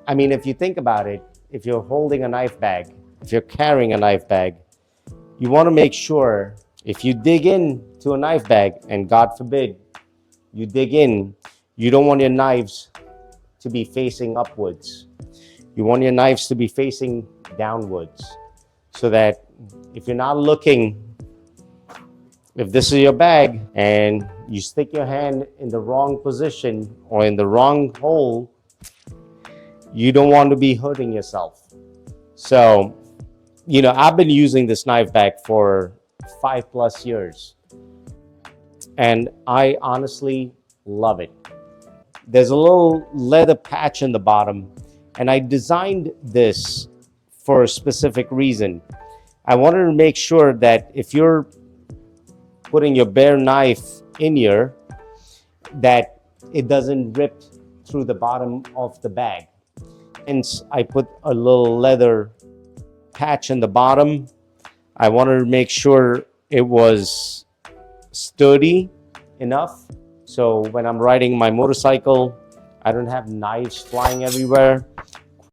I mean, if you think about it, if you're holding a knife bag, if you're carrying a knife bag, you want to make sure if you dig in to a knife bag, and God forbid you dig in, you don't want your knives to be facing upwards. You want your knives to be facing downwards, so that if you're not looking, if this is your bag and you stick your hand in the wrong position or in the wrong hole, you don't want to be hurting yourself. So, I've been using this knife bag for 5+ years, and I honestly love it. There's a little leather patch in the bottom, and I designed this for a specific reason. I wanted to make sure that if you're putting your bare knife in here, that it doesn't rip through the bottom of the bag. Hence, I put a little leather patch in the bottom. I wanted to make sure it was sturdy enough, so when I'm riding my motorcycle, I don't have knives flying everywhere.